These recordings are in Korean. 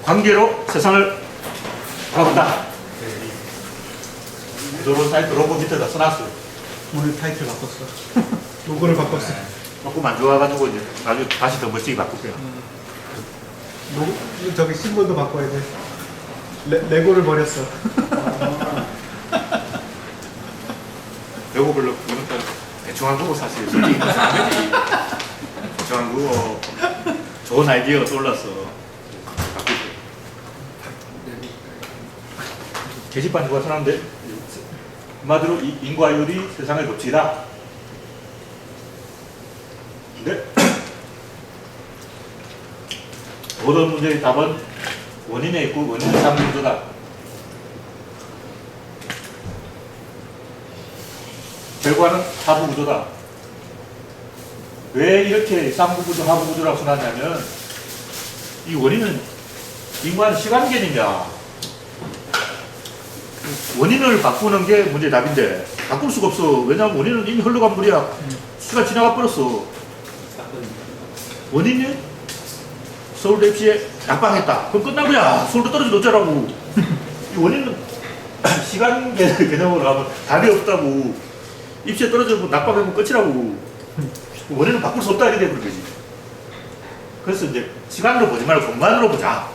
관계로 세상을 바라본다. 이런 사이트 로고 밑에다 써놨어요. 오늘 타이틀 바꿨어. 로고를 바꿨어. 조금 안 좋아가지고 이제 아주 다시 더 멋지게 바꿀게요. 저기 신문도 바꿔야 돼. 레고를 버렸어. 레고 별로 그러니까 대충 한 거고 사실 솔직히 대충 한 거고 좋은 아이디어가 떠올랐어. 바꿀게요. 게시판 누가 써놨는데 한마디로 인과율이 세상의 법칙이다. 근데 모든 문제의 답은 원인에 있고 원인은 상부구조다. 결과는 하부구조다. 왜 이렇게 상부구조, 하부구조라고 써놨냐면 이 원인은 인과는 시간 개념이야. 원인을 바꾸는 게 문제의 답인데 바꿀 수가 없어. 왜냐하면 원인은 이미 흘러간 물이야. 시간 지나가 버렸어. 원인이 서울대 입시에 낙방했다. 그럼 끝난 거야. 서울대 떨어져 놓자라고. 이 원인은 시간 개념으로 가면 답이 없다고. 입시에 떨어지고 낙방하면 끝이라고. 원인은 바꿀 수 없다 이렇게 되는 거지. 그래서 이제 시간으로 보지 말고 공간으로 보자.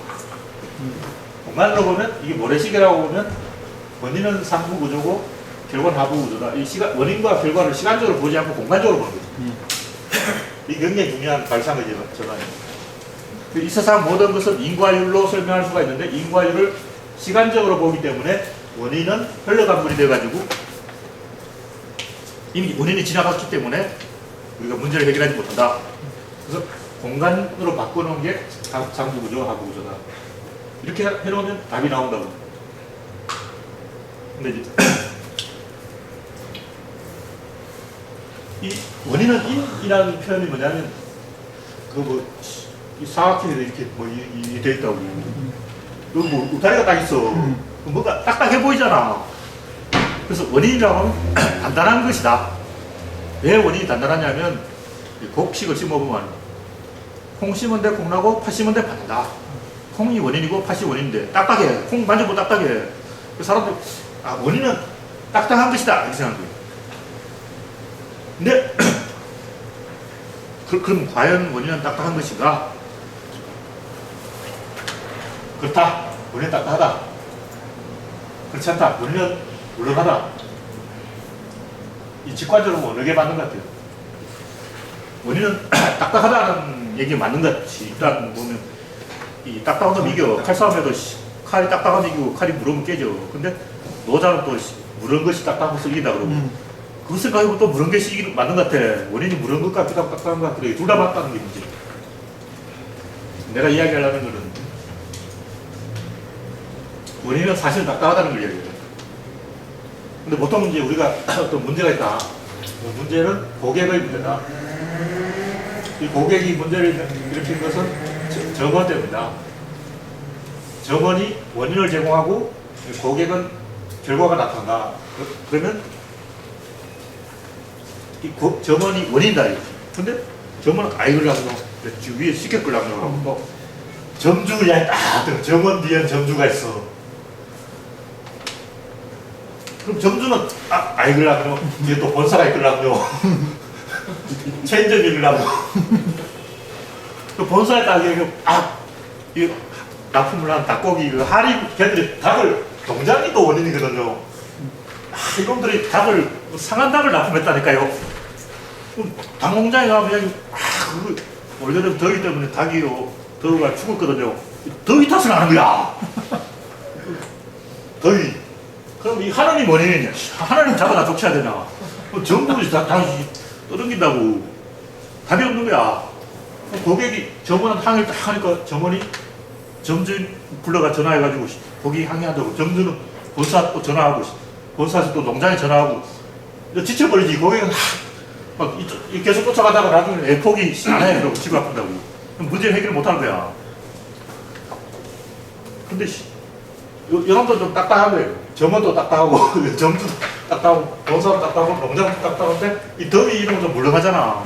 공간으로 보면 이게 모래시계라고 보면 원인은 상부 구조고 결과는 하부 구조다. 이 원인과 결과를 시간적으로 보지 않고 공간적으로 보는 거지. 이게 굉장히 중요한 발상의 전환이에요. 이 세상 모든 것은 인과율로 설명할 수가 있는데 인과율을 시간적으로 보기 때문에 원인은 흘러간 물이 돼가지고 이미 원인이 지나갔기 때문에 우리가 문제를 해결하지 못한다. 그래서 공간으로 바꾸는 게 상부 구조, 하부 구조다. 이렇게 해놓으면 답이 나온다고. 근데 이제 이 원인은 인이라는 표현이 뭐냐면 이 사각형에 이렇게 돼 있다고. 여기 뭐 울타리가 딱 있어. 뭔가 딱딱해 보이잖아. 그래서 원인이라고 하면 단단한 것이다. 왜 원인이 단단하냐면 곡식을 심어보면 콩 심은 데 콩나고 팥 심은 데 팥다. 콩이 원인이고 팥이 원인인데 딱딱해. 콩 만져보면 딱딱해. 사람들이 원인은 딱딱한 것이다 이렇게 생각한 거예요. 근데 그럼 과연 원인은 딱딱한 것인가? 그렇다. 원인은 딱딱하다. 그렇지 않다. 원인은 물렁하다. 이 직관적으로 어느 게 맞는 것 같아요? 원인은 딱딱하다는 얘기 맞는 것 같이 일단 보면 이 딱딱한 거 이겨. 칼싸움에도 칼이 딱딱하면 이기고 칼이 무르면 깨져. 근데 노자는 또 무른 것이 딱딱한 것을 이긴다 그러고 그것을 가지고 또 무른 것이 이기는 맞는 것 같아. 원인이 무른 것 같기도 하고 딱딱한 것 같기도 하고 둘 다 맞다는 게 문제. 내가 이야기하려는 거는 원인은 사실 딱딱하다는 걸 이야기해요. 근데 보통 이제 우리가 어떤 문제가 있다. 문제는 고객의 문제다. 이 고객이 문제를 일으킨 것은 점원 때문이다. 점원이 원인을 제공하고 고객은 결과가 나타난다. 그러면 이 점원이 원인이다. 근데 점원은 아이걸라고 위에 시켜 끌라고 점주야 딱 점원 뒤엔 점주가 있어. 그럼 점주는 아이걸라고 뒤에 또 본사가 있걸라고 체인점이 있걸라고 그 본사에 딱 이 납품을 한 닭고기 할인 걔들이 닭을 농장이 또 원인이거든요. 이놈들이 상한 닭을 납품했다니까요. 닭 농장에 가면 그냥 그거 올여름 더위 때문에 닭이요 더위가 죽었거든요. 더위 탓을 하는 거야. 더위. 그럼 이 하나님 원인이냐? 하나님 잡아다 쫓아야 되나? 전부 다 떠넘긴다고. 답이 없는 거야. 고객이 점원은 항의를 딱 하니까 점원이 점주인 불러가 전화해가지고 고객이 항의한다고. 점주는 본사 또 전화하고 본사에서 또 농장에 전화하고 지쳐버리지. 고객은 막 계속 쫓아가다가 나중에 애폭이 안 해. 그러고 집을 아픈다고. 문제 해결을 못 하는 거야. 근데 여러분도 좀 딱딱한 거예요. 점원도 딱딱하고 점주도 딱딱하고 본사도 딱딱하고 농장도 딱딱한데 이 더위 이런 거 좀 물렁하잖아.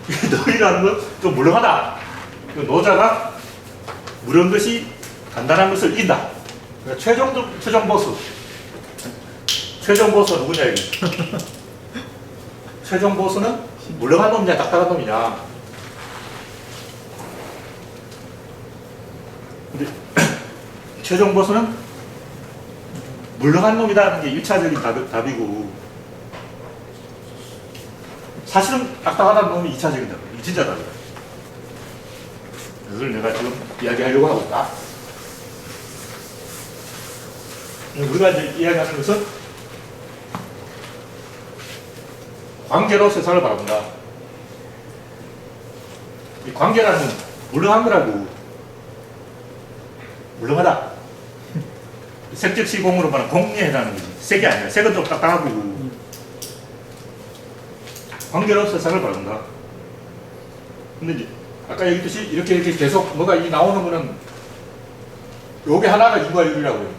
너희라는 건 좀 물렁하다. 그 노자가 무른 것이 간단한 것을 이긴다. 그러니까 최종 보스. 최종 보스가 누구냐, 이게. 최종 보스는 물렁한 놈이냐, 딱딱한 놈이냐. 근데 최종 보스는 물렁한 놈이다는 게 1차적인 답이고, 사실은 딱딱하다는 놈이 2차적인 답. 이게 진짜 답이야. 그걸 내가 지금 이야기하려고 하고 있다. 우리가 이제 이야기하는 것은 관계로 세상을 바라본다. 이 관계라는 건 물렁한 거라고. 물렁하다. 색적시공으로 말하면 공리에 해당하는 거지. 색이 아니야. 색은 좀 딱딱하고. 관계로 세상을 바라본다. 근데 이제 아까 얘기했듯이 이렇게 계속 뭐가 이 나오는 거는 요게 하나가 인과 유리라고 해요.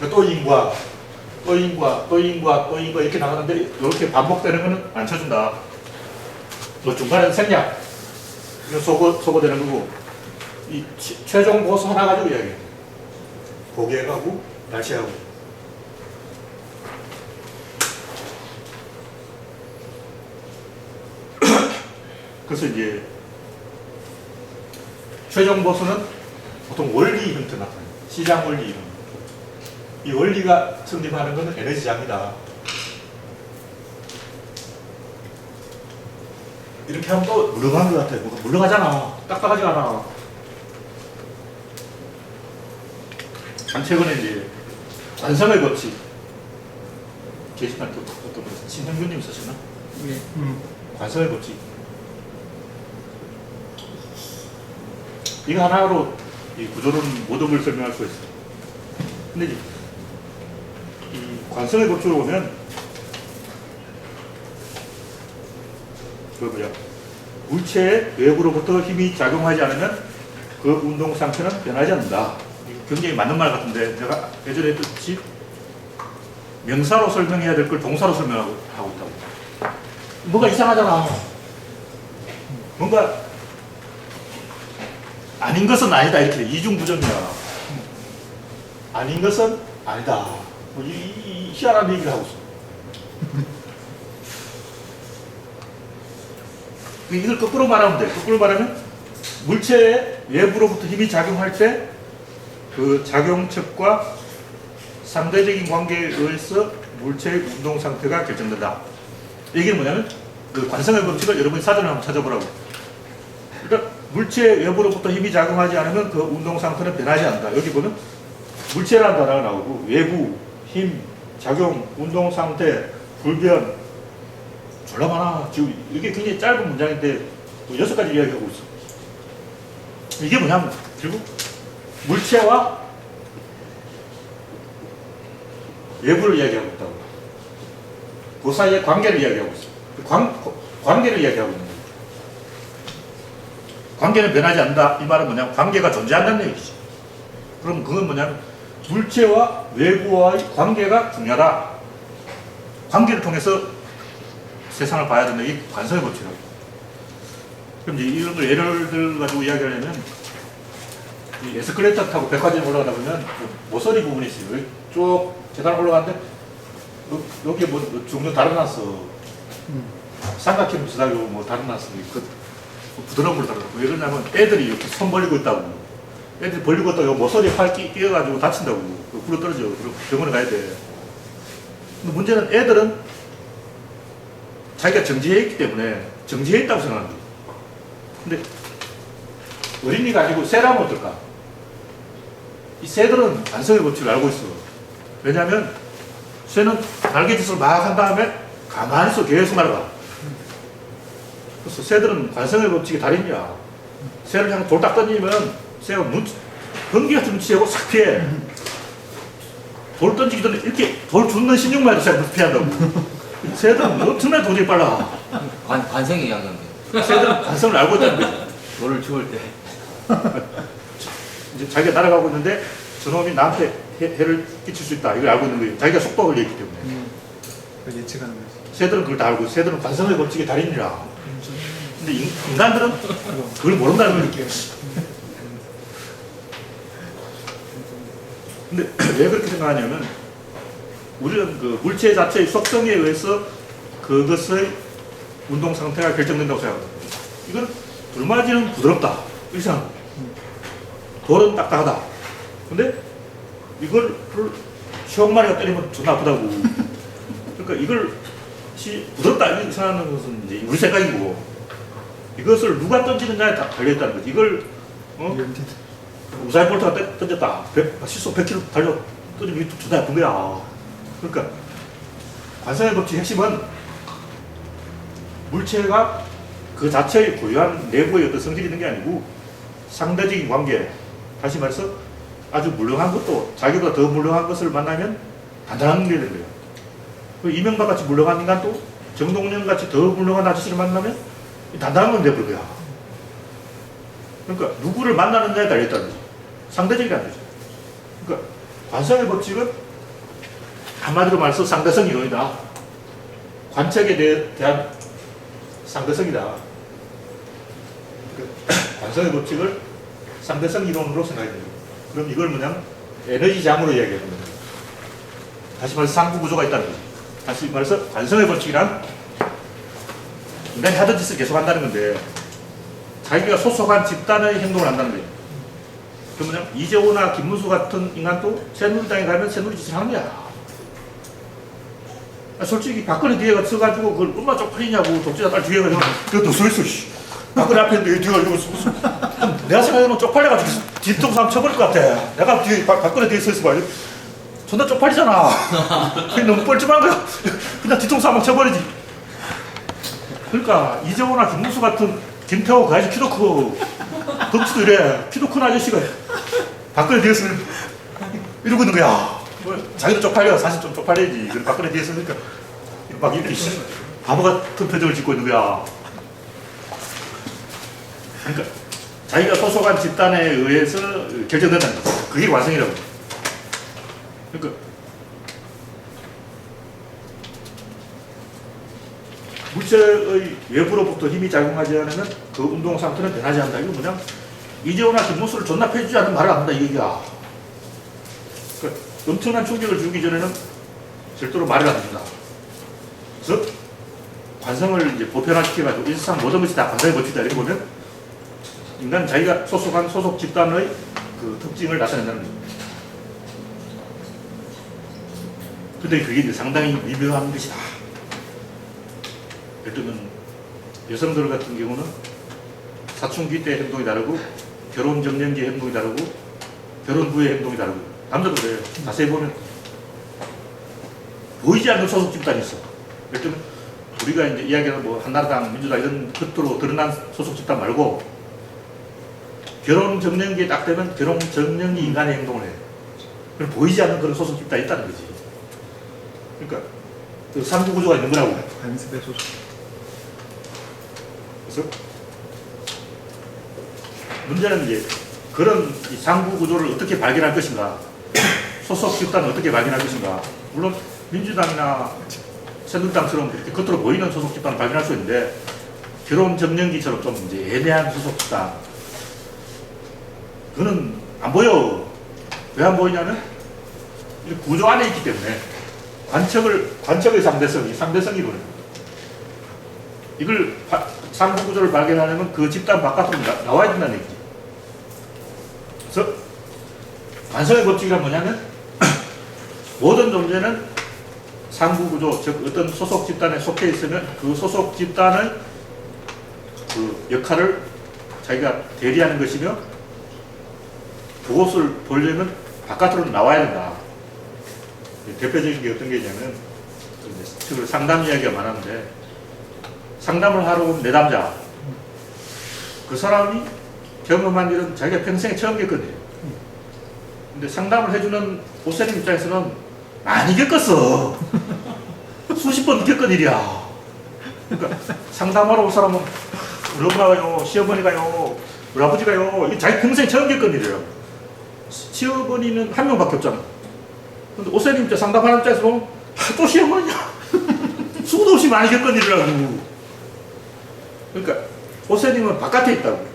또 인과, 또 인과, 또 인과, 또 인과 이렇게 나가는데 이렇게 반복되는 거는 안 쳐준다. 또 중간에는 생략. 이건 소거되는 거고, 이 최종 보스 하나 가지고 이야기해요. 고객하고 날씨하고. 그래서 이제 최종 보수는 보통 원리 형태 나타나요. 시장 원리 이런. 이 원리가 성립하는 것은 에너지장이다. 이렇게 하면 또 물렁한 것 같아요. 뭐가 물렁하잖아. 딱딱하지 않아. 최근에 이제 관성의 법칙 게시판 또 어떤 분 신형균님 쓰셨나? 예. 관성의 법칙. 이거 하나로 이 구조는 모든 걸 설명할 수 있어요. 근데 이 관성의 법칙을 보면 그 뭐야 물체의 외부로부터 힘이 작용하지 않으면 그 운동 상태는 변하지 않는다. 이거 굉장히 맞는 말 같은데 내가 예전에 했듯이 명사로 설명해야 될 걸 동사로 설명하고 있다고. 뭐가 이상하잖아. 뭔가 아닌 것은 아니다 이렇게 이중부정이야. 아닌 것은 아니다. 뭐 이 희한한 얘기를 하고 있어. 이걸 거꾸로 말하면 돼. 거꾸로 말하면 물체의 외부로부터 힘이 작용할 때 그 작용척과 상대적인 관계에 의해서 물체의 운동 상태가 결정된다. 이게 뭐냐면 그 관성의 법칙을 여러분이 사전을 한번 찾아보라고. 그러니까 물체의 외부로부터 힘이 작용하지 않으면 그 운동 상태는 변하지 않는다. 여기 보면 물체라는 단어가 나오고 외부, 힘, 작용, 운동 상태, 불변 졸라 많아. 지금 이게 굉장히 짧은 문장인데 6가지 이야기하고 있어. 이게 뭐냐면 결국 물체와 외부를 이야기하고 있다고. 그 사이의 관계를 이야기하고 있어. 관계를 이야기하고 있는 거예요. 관계는 변하지 않는다. 이 말은 뭐냐면 관계가 존재한다는 얘기지. 그럼 그건 뭐냐면 물체와 외부와의 관계가 중요하다. 관계를 통해서 세상을 봐야 된다. 이게 관성의 법칙이라고. 그럼 이제 이런 걸 예를 들어가지고 이야기하려면 이 에스컬레이터 타고 백화점에 올라가다 보면 모서리 부분이 있어요. 쭉 계단 올라가는데 여기 뭐 종류 달아놨어. 삼각형 비슷하게 뭐 달아놨어. 그 부드러운 걸 달아놨고. 왜 그러냐면 애들이 이렇게 손 벌리고 있다고. 애들이 벌리고 있다가 모서리에 팔 끼어가지고 다친다고. 굴러 떨어져. 그리고 병원에 가야 돼. 근데 문제는 애들은 자기가 정지해 있기 때문에 정지해 있다고 생각하는 거예요. 근데 어린이가 아니고 새라면 어떨까? 이 새들은 관성의 법칙을 알고 있어. 왜냐하면 새는 날개짓을 막 한 다음에 가만히 있어 계속 날아가. 그래서 새들은 관성의 법칙이 달인이야. 새를 향해 돌 딱 던지면 새가 번개 같은 눈치채고 싹 피해. 돌 던지기 전에 이렇게 돌 줍는 신용만 해도 새가 피한다고. 새들은 엄청나게 도저히 빨라. 관성이 이야기하는 게. 새들은 관성을 알고 있다는 거지. 돌을 치울 때. 이제 자기가 날아가고 있는데 저놈이 나한테 해를 끼칠 수 있다. 이걸 알고 있는 거예요. 자기가 속도가 걸려있기 때문에. 예측하는 거지. 새들은 그걸 다 알고, 새들은 관성의 법칙의 달인이라. 근데 인간들은 그걸 모른다는 거예요. 근데 왜 그렇게 생각하냐면 우리는 그 물체 자체의 속성에 의해서 그것의 운동 상태가 결정된다고 생각합니다. 이건 불맞이는 부드럽다. 이렇게 생각합니다. 돌은 딱딱하다. 근데 이걸 시험마리가 때리면 존나 아프다고. 그러니까 이걸 부드럽다 이렇게 생각하는 것은 이제 우리 생각이고 이것을 누가 던지느냐에 다 달려있다는 거지. 이걸 우사인 볼트가 던졌다. 시속 100km 달려 던지면 이게 존나 아픈 거야. 그러니까 관성의 법칙 핵심은 물체가 그 자체의 고유한 내부의 어떤 성질이 있는 게 아니고 상대적인 관계, 다시 말해서 아주 물렁한 것도 자기보다 더 물렁한 것을 만나면 단단한 게 되는 거예요. 이명박 같이 물렁한 인간도 정동영 같이 더 물렁한 아저씨를 만나면 단단한 건 돼버린 거야. 그러니까 누구를 만나느냐에 달려있다는 거죠. 상대적이라는 거죠. 그러니까 관성의 법칙은 한마디로 말해서 상대성 이론이다. 관측에 대한 상대성이다. 그러니까 관성의 법칙을 상대성 이론으로 생각해야 됩니다. 그럼 이걸 뭐냐면 에너지장으로 이야기하는 겁니다. 다시 말해서 상부 구조가 있다는 거죠. 다시 말해서 관성의 법칙이란 인간이 하던 짓을 계속 한다는 건데 자기가 소속한 집단의 행동을 한다는 거예요. 그러면 이재호나 김문수 같은 인간도 새누리당에 가면 새누리 짓을 하는 거야. 솔직히 박근혜 뒤에 서가지고 그걸 얼마나 쪽팔리냐고 독재자 딸 뒤에 가서 그것도 서있어. 박근혜 앞에 있는데 뒤에 가지고 내가 생각해보면 쪽팔려가지고 뒤통수 한번 쳐버릴 것 같아. 내가 뒤에 박근혜 뒤에 서있으면 존나 쪽팔리잖아. 그게 너무 뻘쭘한 거야. 그냥 뒤통수 한번 쳐버리지. 그러니까 이재호나 김문수 같은 김태호 그 아저씨 키도 크고 덩치도 이래. 키도 큰 아저씨가 박근혜 뒤에 서면 이러고 있는 거야. 자기도 쪽팔려. 사실 좀 쪽팔려야지. 박근혜 뒤에 서니까 막 이렇게 바보 같은 표정을 짓고 있는 거야. 그러니까 자기가 소속한 집단에 의해서 결정된다는 거죠. 그게 완성이라고. 그러니까 물체의 외부로부터 힘이 작용하지 않으면 그 운동 상태는 변하지 않는다. 이거 뭐냐? 이재호나 김문수를 존나 패주지 않으면 말을 안 한다 이 얘기야. 그러니까 엄청난 충격을 주기 전에는 절대로 말을 안 해준다. 그래서 관성을 이제 보편화시켜가지고 이 세상 모든 것이 다 관성의 법칙이다 이렇게 보면 인간 자기가 소속한 소속 집단의 그 특징을 나타낸다는 거죠. 근데 그게 이제 상당히 미묘한 것이다. 예를 들면 여성들 같은 경우는 사춘기 때 행동이 다르고 결혼 정년기 행동이 다르고 결혼 후의 행동이 다르고 남자도 그래요. 자세히 보면 보이지 않는 소속 집단이 있어. 예를 들면 우리가 이제 이야기하는 뭐 한나라당, 민주당 이런 겉으로 드러난 소속 집단 말고 결혼 정년기에 딱 되면 결혼 정년기 인간의 행동을 해. 그럼 보이지 않는 그런 소속 집단이 있다는 거지. 그러니까 그 상부 구조가 있는 거라고. 관습의 소속. 그래서 문제는 이제 그런 상부 구조를 어떻게 발견할 것인가, 소속 집단을 어떻게 발견할 것인가. 물론 민주당이나 새누리당처럼 이렇게 겉으로 보이는 소속 집단을 발견할 수 있는데 결혼 정년기처럼 좀 이제 애매한 소속 집단 그거는 안 보여. 왜 안 보이냐면 구조 안에 있기 때문에 관측의 상대성이 이루어요. 이걸 상부 구조를 발견하려면 그 집단 바깥으로 나와야 된다는 얘기죠. 그래서 관성의 법칙이란 뭐냐면 모든 존재는 상부 구조, 즉 어떤 소속 집단에 속해 있으면 그 소속 집단의 그 역할을 자기가 대리하는 것이며 그것을 보려면 바깥으로 나와야 된다. 대표적인 게 어떤 게 있냐면 상담 이야기가 많았는데 상담을 하러 온 내담자 그 사람이 경험한 일은 자기가 평생에 처음 겪거든요. 근데 상담을 해주는 보살님 입장에서는 많이 겪었어. 수십 번 겪은 일이야. 그러니까 상담하러 온 사람은 우리 엄마가요, 시어머니가요, 우리 아버지가요, 이게 자기 평생 처음 겪은 일이에요. 시어머니는 한 명밖에 없잖아. 근데 오세님 입장 상담하는 입장에서 보면 또 시어머니야. 수도 없이 많이 겪은 일이라고. 그러니까 호세님은 바깥에 있다고.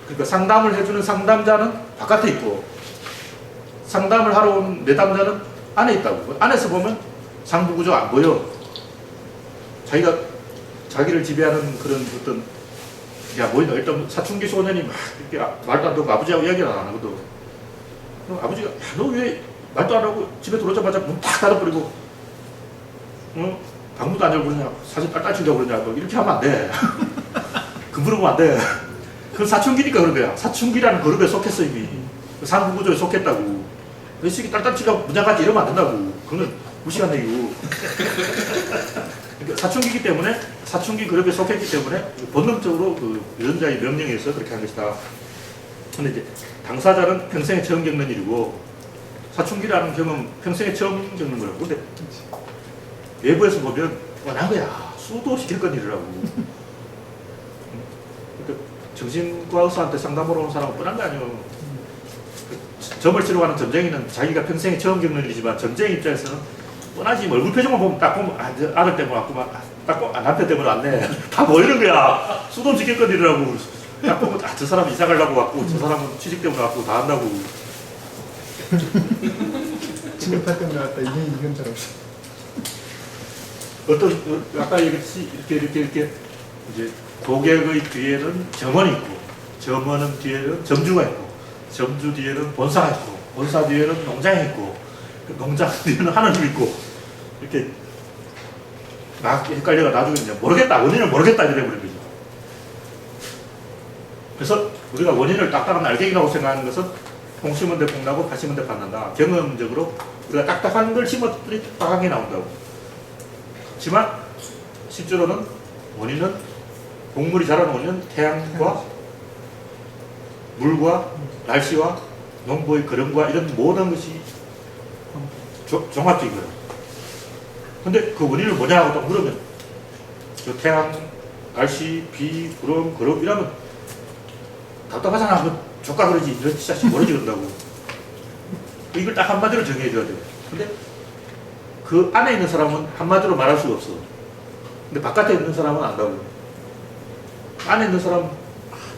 그러니까 상담을 해주는 상담자는 바깥에 있고 상담을 하러 온 내담자는 안에 있다고. 안에서 보면 상부 구조 안 보여. 자기를 지배하는 그런 어떤 뭐냐 일단 사춘기 소년이 막 이렇게 말도 안 듣고 아버지하고 이야기를 안 하거든. 그럼 아버지가 너 왜 말도 안 하고 집에 들어오자마자 문 탁 닫아버리고 방문도 안 열고 그러냐 사실 딸 치려고 그러냐고 이렇게 하면 안 돼. 그 물으면 안 돼. 그건 사춘기니까 그런 거야. 사춘기라는 그룹에 속했어 이미. 상부 구조에 속했다고. 이 새끼 딸 치려고 문장까지 이러면 안 된다고. 그거는 무시한 얘기고. 그러니까 사춘기이기 때문에 사춘기 그룹에 속했기 때문에 본능적으로 그 유전자의 명령에 의해서 그렇게 한 것이다. 근데 이제 당사자는 평생에 처음 겪는 일이고 사춘기라는 경험 평생에 처음 겪는 거라고. 근데 외부에서 보면 뻔한 거야. 수도 없이 겪은 일이라고. 그러니까 정신과 의사한테 상담하러 온 사람은 뻔한 거 아니에요. 점을 치러 가는 점쟁이는 자기가 평생에 처음 겪는 일이지만 점쟁이 입장에서는 뻔하지. 얼굴 표정만 보면 딱 보면 아들 때문에 왔구만. 남편 때문에 왔네. 다 보이는 거야. 수도 없이 겪은 일이라고. 딱 보면 저 사람은 이사 가려고 왔고 저 사람은 취직 때문에 왔고 다 한다고. 진급할 때문에 왔다. 이건 잘 없어. 어떤 아까 얘기했듯이 이렇게 이제 고객의 뒤에는 점원이 있고 점원은 뒤에는 점주가 있고 점주 뒤에는 본사가 있고 본사 뒤에는 농장이 있고 농장 뒤에는 하나님 있고 이렇게 막 헷갈려가 나중에 이제 모르겠다 원인을 모르겠다 이래 버린 거죠. 그래서 우리가 원인을 딱딱한 알갱이라고 생각하는 것은 콩 심은 데 콩나고 파 심은 데 팥난다. 경험적으로 우리가 딱딱한 걸 심었더니 딱딱하게 나온다고. 하지만 실제로는 원인은 곡물이 자라는 원인은 태양과 물과 날씨와 농부의 걸음과 이런 모든 것이 종합적이거든. 근데 그 원인을 뭐냐고 또 물으면 저 태양, 날씨, 비, 구름, 걸음 이러면 답답하잖아. 그 조카 그러지 이런 진짜 모르지 그런다고. 이걸 딱 한마디로 정해줘야 돼. 근데 그 안에 있는 사람은 한마디로 말할 수가 없어. 근데 바깥에 있는 사람은 안다고. 안에 있는 사람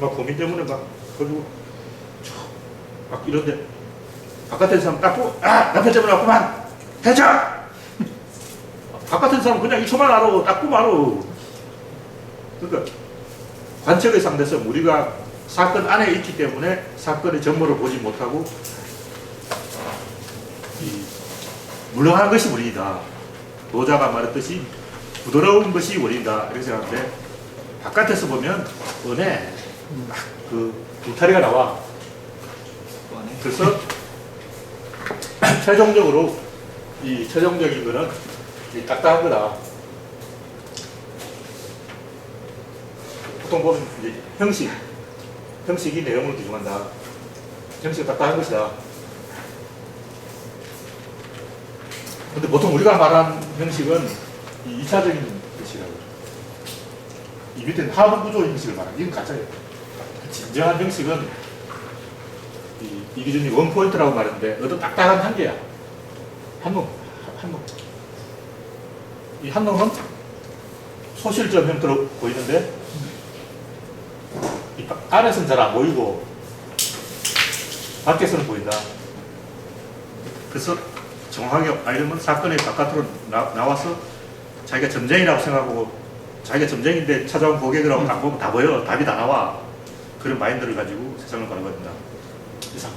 막 고민 때문에 막 그리고 막 이런데 바깥에 있는 사람 딱 보고 남편 때문에 왔구만 대장. 바깥에 있는 사람은 그냥 1초만 알아. 딱 보면 알아. 그러니까 관측의 상대성 우리가 사건 안에 있기 때문에 사건의 전모를 보지 못하고 물렁한 것이 원인이다. 노자가 말했듯이 부드러운 것이 원인이다. 이렇게 생각하는데 바깥에서 보면 뻔해. 그 울타리가 나와. 그래서 최종적으로 이 최종적인 거는 이 딱딱한 거다. 보통 보면 이제 형식이 내용을 기준한다. 형식이 딱딱한 것이다. 근데 보통 우리가 말하는 형식은 이 2차적인 형식이라고. 이 밑에는 하부 구조 형식을 말하는 이건 가짜예요. 진정한 형식은 이 기준이 원포인트라고 말했는데 어떤 딱딱한 한계야. 한놈. 이 한놈은 소실점 형태로 보이는데 이 안에서는 잘 안 보이고 밖에서는 보인다. 그래서 정확하게 알려면 사건의 바깥으로 나와서 자기가 점쟁이라고 생각하고 자기가 점쟁인데 찾아온 고객이라고 딱 보면 다 보여. 답이 다 나와. 그런 마인드를 가지고 세상을 바라봐야 된다. 이상.